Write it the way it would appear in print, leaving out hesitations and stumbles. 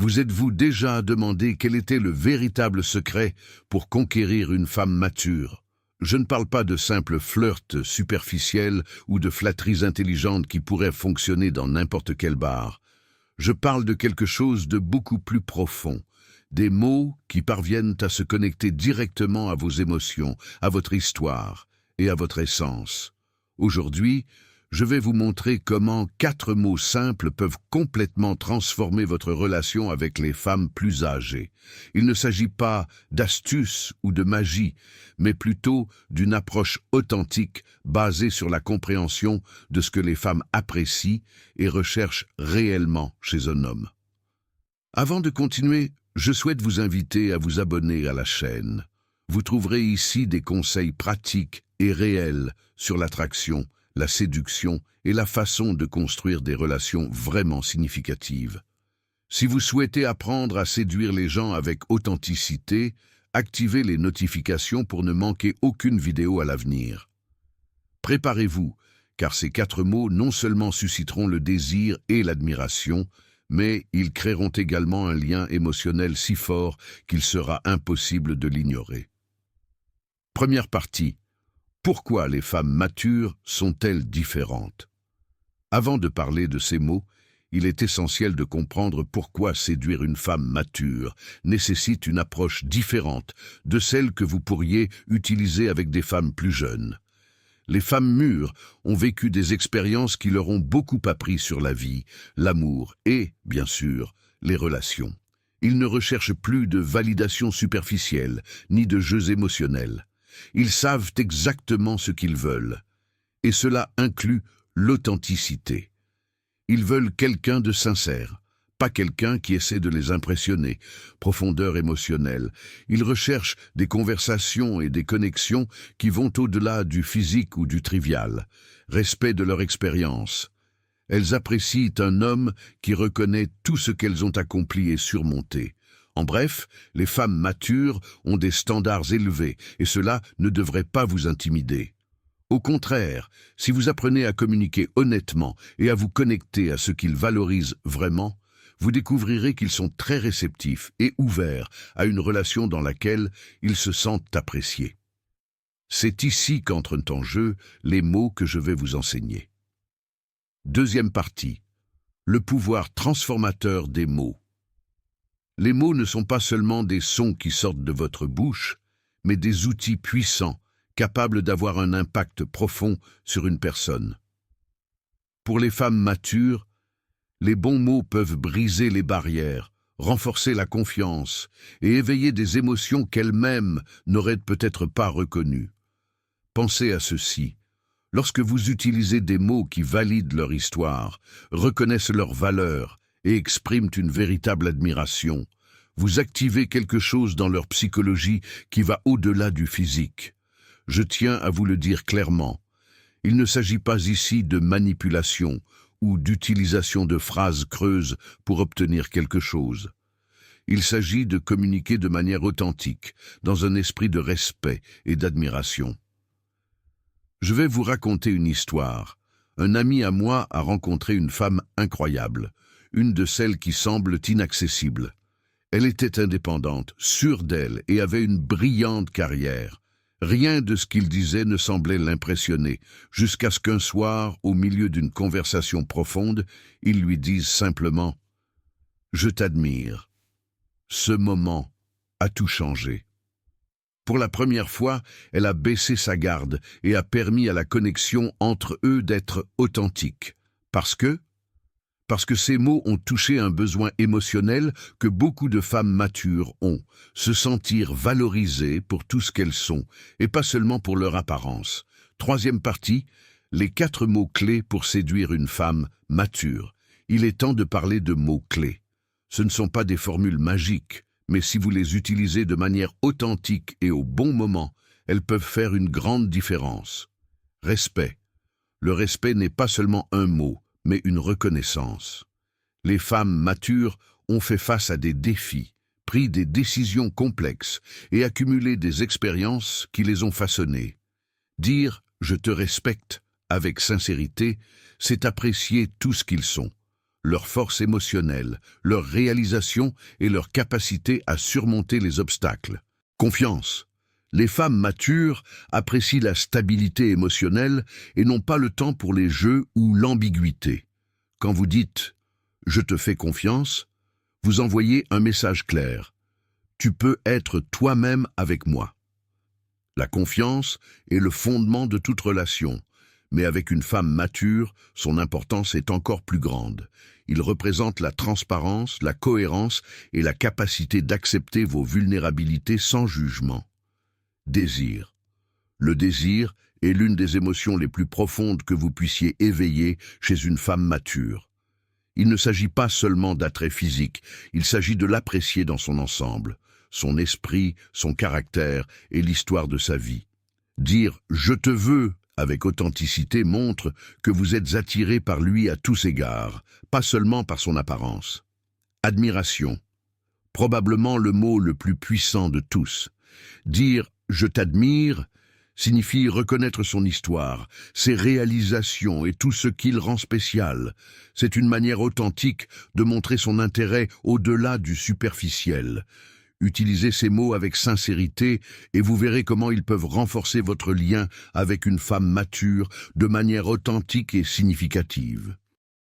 Vous êtes-vous déjà demandé quel était le véritable secret pour conquérir une femme mature? Je ne parle pas de simples flirts superficiels ou de flatteries intelligentes qui pourraient fonctionner dans n'importe quel bar. Je parle de quelque chose de beaucoup plus profond. Des mots qui parviennent à se connecter directement à vos émotions, à votre histoire et à votre essence. Aujourd'hui, je vais vous montrer comment 4 mots simples peuvent complètement transformer votre relation avec les femmes plus âgées. Il ne s'agit pas d'astuces ou de magie, mais plutôt d'une approche authentique basée sur la compréhension de ce que les femmes apprécient et recherchent réellement chez un homme. Avant de continuer, je souhaite vous inviter à vous abonner à la chaîne. Vous trouverez ici des conseils pratiques et réels sur l'attraction, la séduction et la façon de construire des relations vraiment significatives. Si vous souhaitez apprendre à séduire les gens avec authenticité, activez les notifications pour ne manquer aucune vidéo à l'avenir. Préparez-vous, car ces 4 mots non seulement susciteront le désir et l'admiration, mais ils créeront également un lien émotionnel si fort qu'il sera impossible de l'ignorer. Première partie. Pourquoi les femmes matures sont-elles différentes? Avant de parler de ces mots, il est essentiel de comprendre pourquoi séduire une femme mature nécessite une approche différente de celle que vous pourriez utiliser avec des femmes plus jeunes. Les femmes mûres ont vécu des expériences qui leur ont beaucoup appris sur la vie, l'amour et, bien sûr, les relations. Ils ne recherchent plus de validation superficielle, ni de jeux émotionnels. Ils savent exactement ce qu'ils veulent, et cela inclut l'authenticité. Ils veulent quelqu'un de sincère, pas quelqu'un qui essaie de les impressionner, profondeur émotionnelle. Ils recherchent des conversations et des connexions qui vont au-delà du physique ou du trivial, respect de leur expérience. Elles apprécient un homme qui reconnaît tout ce qu'elles ont accompli et surmonté. En bref, les femmes matures ont des standards élevés et cela ne devrait pas vous intimider. Au contraire, si vous apprenez à communiquer honnêtement et à vous connecter à ce qu'ils valorisent vraiment, vous découvrirez qu'ils sont très réceptifs et ouverts à une relation dans laquelle ils se sentent appréciés. C'est ici qu'entrent en jeu les mots que je vais vous enseigner. Deuxième partie. Le pouvoir transformateur des mots. Les mots ne sont pas seulement des sons qui sortent de votre bouche, mais des outils puissants, capables d'avoir un impact profond sur une personne. Pour les femmes matures, les bons mots peuvent briser les barrières, renforcer la confiance et éveiller des émotions qu'elles-mêmes n'auraient peut-être pas reconnues. Pensez à ceci. Lorsque vous utilisez des mots qui valident leur histoire, reconnaissent leur valeur et expriment une véritable admiration, vous activez quelque chose dans leur psychologie qui va au-delà du physique. Je tiens à vous le dire clairement. Il ne s'agit pas ici de manipulation ou d'utilisation de phrases creuses pour obtenir quelque chose. Il s'agit de communiquer de manière authentique, dans un esprit de respect et d'admiration. Je vais vous raconter une histoire. Un ami à moi a rencontré une femme incroyable, une de celles qui semblent inaccessibles. Elle était indépendante, sûre d'elle et avait une brillante carrière. Rien de ce qu'il disait ne semblait l'impressionner, jusqu'à ce qu'un soir, au milieu d'une conversation profonde, il lui dise simplement « Je t'admire ». Ce moment a tout changé. Pour la première fois, elle a baissé sa garde et a permis à la connexion entre eux d'être authentique. Parce que ces mots ont touché un besoin émotionnel que beaucoup de femmes matures ont, se sentir valorisées pour tout ce qu'elles sont, et pas seulement pour leur apparence. Troisième partie, les 4 mots-clés pour séduire une femme mature. Il est temps de parler de mots-clés. Ce ne sont pas des formules magiques, mais si vous les utilisez de manière authentique et au bon moment, elles peuvent faire une grande différence. Respect. Le respect n'est pas seulement un mot, mais une reconnaissance. Les femmes matures ont fait face à des défis, pris des décisions complexes et accumulé des expériences qui les ont façonnées. Dire « je te respecte » avec sincérité, c'est apprécier tout ce qu'ils sont. leur force émotionnelle, leur réalisation et leur capacité à surmonter les obstacles. Confiance. Les femmes matures apprécient la stabilité émotionnelle et n'ont pas le temps pour les jeux ou l'ambiguïté. Quand vous dites « je te fais confiance », vous envoyez un message clair. Tu peux être toi-même avec moi. La confiance est le fondement de toute relation, mais avec une femme mature, son importance est encore plus grande. Il représente la transparence, la cohérence et la capacité d'accepter vos vulnérabilités sans jugement. Désir. Le désir est l'une des émotions les plus profondes que vous puissiez éveiller chez une femme mature. Il ne s'agit pas seulement d'attrait physique, il s'agit de l'apprécier dans son ensemble, son esprit, son caractère et l'histoire de sa vie. Dire « je te veux » avec authenticité montre que vous êtes attiré par lui à tous égards, pas seulement par son apparence. Admiration. Probablement le mot le plus puissant de tous. Dire « je t'admire » signifie reconnaître son histoire, ses réalisations et tout ce qu'il rend spécial. C'est une manière authentique de montrer son intérêt au-delà du superficiel. Utilisez ces mots avec sincérité et vous verrez comment ils peuvent renforcer votre lien avec une femme mature de manière authentique et significative.